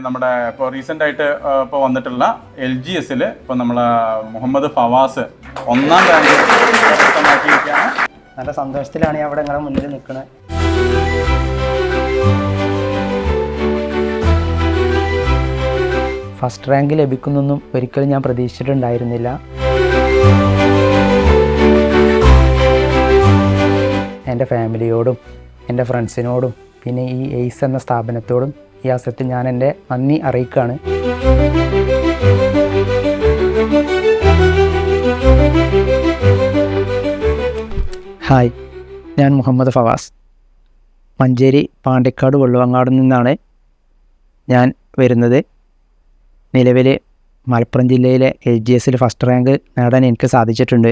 നമ്മുടെ ഇപ്പോൾ റീസെൻ്റായിട്ട് ഇപ്പോൾ വന്നിട്ടുള്ള LGS-ൽ ഇപ്പോൾ നമ്മളെ മുഹമ്മദ് ഫവാസ് 1ാം റാങ്ക് കരസ്ഥമാക്കിയിരിക്കുകയാണ്. നല്ല സന്തോഷത്തിലാണ് ഞാൻ അവിടെ നിങ്ങളുടെ മുന്നിൽ നിൽക്കുന്നത്. ഫസ്റ്റ് റാങ്ക് ലഭിക്കുന്നൊന്നും ഒരിക്കലും ഞാൻ പ്രതീക്ഷിച്ചിട്ടുണ്ടായിരുന്നില്ല. എൻ്റെ ഫാമിലിയോടും എൻ്റെ ഫ്രണ്ട്സിനോടും പിന്നെ ഈ എയ്സ് എന്ന സ്ഥാപനത്തോടും ഈ അവസരത്തിൽ ഞാൻ എൻ്റെ നന്ദി അറിയിക്കുകയാണ്. ഹായ്, ഞാൻ മുഹമ്മദ് ഫവാസ്. മഞ്ചേരി പാണ്ടിക്കാട് വെള്ളുവങ്ങാട് നിന്നാണ് ഞാൻ വരുന്നത്. നിലവിൽ മലപ്പുറം ജില്ലയിലെ LGS-ൽ ഫസ്റ്റ് റാങ്ക് നേടാൻ എനിക്ക് സാധിച്ചിട്ടുണ്ട്.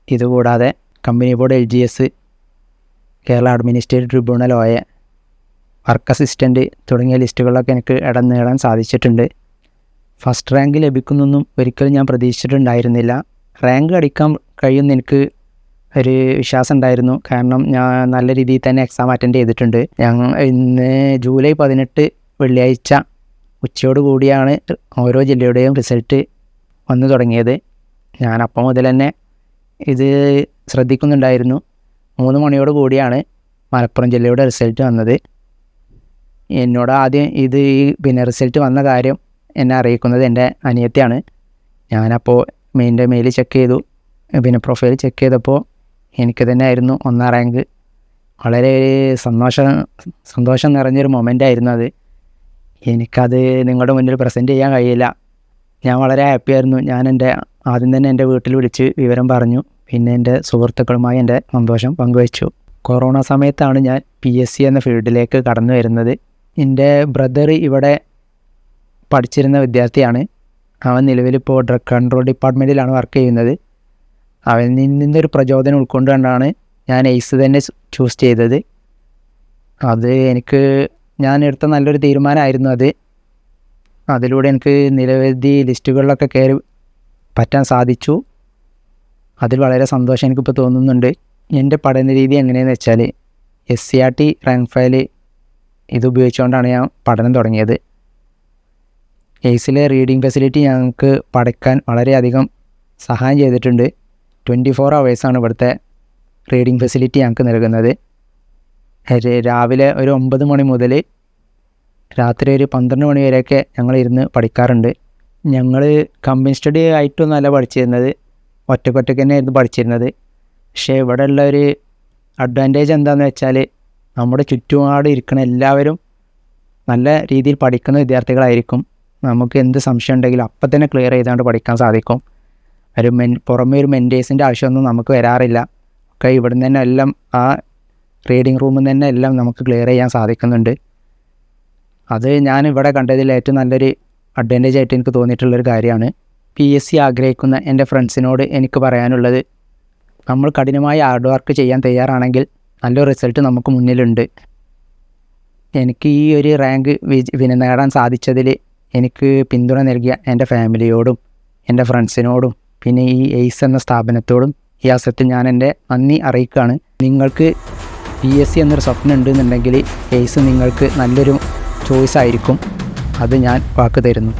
ഇതുകൂടാതെ company board LGS, Kerala administrative tribunal OA, work assistant തുടങ്ങിയ ലിസ്റ്റുകളിലൊക്കെ എനിക്ക് ഇടം നേടാൻ സാധിച്ചിട്ടുണ്ട്. ഫസ്റ്റ് റാങ്ക് ലഭിക്കുന്നൊന്നും ഒരിക്കലും ഞാൻ പ്രതീക്ഷിച്ചിട്ടുണ്ടായിരുന്നില്ല. റാങ്ക് അടിക്കാൻ കഴിയുമെന്ന് എനിക്ക് ഒരു വിശ്വാസം ഉണ്ടായിരുന്നു. കാരണം ഞാൻ നല്ല രീതിയിൽ തന്നെ എക്സാം അറ്റൻഡ് ചെയ്തിട്ടുണ്ട്. ഇന്ന് ജൂലൈ 18 വെള്ളിയാഴ്ച ഉച്ചയോട് കൂടിയാണ് ഓരോ ജില്ലയുടെയും റിസൾട്ട് വന്നു തുടങ്ങിയത്. ഞാൻ അപ്പം മുതൽ തന്നെ ഇത് ശ്രദ്ധിക്കുന്നുണ്ടായിരുന്നു. 3 മണിയോട് കൂടിയാണ് മലപ്പുറം ജില്ലയുടെ റിസൾട്ട് വന്നത്. എന്നോട് ആദ്യം റിസൾട്ട് വന്ന കാര്യം എന്നെ അറിയിക്കുന്നത് എൻ്റെ അനിയത്തിയാണ്. ഞാനപ്പോൾ മെയിൽ ചെക്ക് ചെയ്തു, പ്രൊഫൈൽ ചെക്ക് ചെയ്തപ്പോൾ എനിക്ക് തന്നെ ആയിരുന്നു 1ാം റാങ്ക്. വളരെ സന്തോഷം നിറഞ്ഞൊരു മൊമെൻ്റായിരുന്നു അത്. എനിക്കത് നിങ്ങളുടെ മുന്നിൽ പ്രസൻറ്റ് ചെയ്യാൻ കഴിയില്ല. ഞാൻ വളരെ ഹാപ്പിയായിരുന്നു. ഞാൻ ആദ്യം തന്നെ എൻ്റെ വീട്ടിൽ വിളിച്ച് വിവരം പറഞ്ഞു. പിന്നെ എൻ്റെ സുഹൃത്തുക്കളുമായി എൻ്റെ സന്തോഷം പങ്കുവച്ചു. കൊറോണ സമയത്താണ് ഞാൻ PSC എന്ന ഫീൽഡിലേക്ക് കടന്നു വരുന്നത്. എൻ്റെ ബ്രദർ ഇവിടെ പഠിച്ചിരുന്ന വിദ്യാർത്ഥിയാണ്. അവൻ നിലവിലിപ്പോൾ ഡ്രഗ് കൺട്രോൾ ഡിപ്പാർട്ട്മെൻറ്റിലാണ് വർക്ക് ചെയ്യുന്നത്. അവനിൽ നിന്നൊരു പ്രചോദനം ഉൾക്കൊണ്ടുകൊണ്ടാണ് ഞാൻ എയ്സ് തന്നെ ചൂസ് ചെയ്തത്. അത് ഞാൻ എടുത്ത നല്ലൊരു തീരുമാനമായിരുന്നു അത്. അതിലൂടെ എനിക്ക് നിരവധി ലിസ്റ്റുകളിലൊക്കെ കയറി പറ്റാൻ സാധിച്ചു. അതിൽ വളരെ സന്തോഷം എനിക്കിപ്പോൾ തോന്നുന്നുണ്ട്. എൻ്റെ പഠന രീതി എങ്ങനെയെന്ന് വെച്ചാൽ SCRT റാങ്ക് ഫയൽ ഇത് ഉപയോഗിച്ചുകൊണ്ടാണ് ഞാൻ പഠനം തുടങ്ങിയത്. എയ്സിലെ റീഡിംഗ് ഫെസിലിറ്റി ഞങ്ങൾക്ക് പഠിക്കാൻ വളരെയധികം സഹായം ചെയ്തിട്ടുണ്ട്. 24 hours ഇവിടുത്തെ റീഡിംഗ് ഫെസിലിറ്റി ഞങ്ങൾക്ക് നൽകുന്നത്. രാവിലെ ഒരു 9 മണി മുതൽ രാത്രി ഒരു 12 മണി വരെയൊക്കെ ഞങ്ങളിരുന്ന് പഠിക്കാറുണ്ട്. ഞങ്ങൾ കമ്പനി സ്റ്റഡി ആയിട്ടൊന്നുമല്ല പഠിച്ചിരുന്നത്, ഒറ്റയ്ക്ക് തന്നെയായിരുന്നു പഠിച്ചിരുന്നത്. പക്ഷേ ഇവിടെ ഉള്ള ഒരു അഡ്വാൻറ്റേജ് എന്താണെന്ന് വെച്ചാൽ നമ്മുടെ ചുറ്റുപാട് ഇരിക്കുന്ന എല്ലാവരും നല്ല രീതിയിൽ പഠിക്കുന്ന വിദ്യാർത്ഥികളായിരിക്കും. നമുക്ക് എന്ത് സംശയം ഉണ്ടെങ്കിലും അപ്പം തന്നെ ക്ലിയർ ചെയ്തുകൊണ്ട് പഠിക്കാൻ സാധിക്കും. പുറമേ ഒരു മെൻറ്റേഴ്സിൻ്റെ ആവശ്യമൊന്നും നമുക്ക് വരാറില്ല. ഒക്കെ ഇവിടുന്ന് തന്നെ എല്ലാം ആ റീഡിംഗ് റൂമിൽ നിന്ന് തന്നെ എല്ലാം നമുക്ക് ക്ലിയർ ചെയ്യാൻ സാധിക്കുന്നുണ്ട്. അത് ഞാൻ ഇവിടെ കണ്ടതിൽ ഏറ്റവും നല്ലൊരു അഡ്വാൻറ്റേജ് ആയിട്ട് എനിക്ക് തോന്നിയിട്ടുള്ളൊരു കാര്യമാണ്. PSC ആഗ്രഹിക്കുന്ന എൻ്റെ ഫ്രണ്ട്സിനോട് എനിക്ക് പറയാനുള്ളത്, നമ്മൾ കഠിനമായി ഹാർഡ് വർക്ക് ചെയ്യാൻ തയ്യാറാണെങ്കിൽ നല്ലൊരു റിസൾട്ട് നമുക്ക് മുന്നിലുണ്ട്. എനിക്ക് ഈ ഒരു റാങ്ക് നേടാൻ സാധിച്ചതിൽ എനിക്ക് പിന്തുണ നൽകിയ എൻ്റെ ഫാമിലിയോടും എൻ്റെ ഫ്രണ്ട്സിനോടും പിന്നെ ഈ എയ്സ് എന്ന സ്ഥാപനത്തോടും ഈ അവസരത്തിൽ ഞാൻ എൻ്റെ നന്ദി അറിയിക്കുകയാണ്. നിങ്ങൾക്ക് PSC എന്നൊരു സ്വപ്നം ഉണ്ടെന്നുണ്ടെങ്കിൽ എയ്സ് നിങ്ങൾക്ക് നല്ലൊരു ചോയ്സ് ആയിരിക്കും. അത് ഞാൻ വാക്ക് തരുന്നു.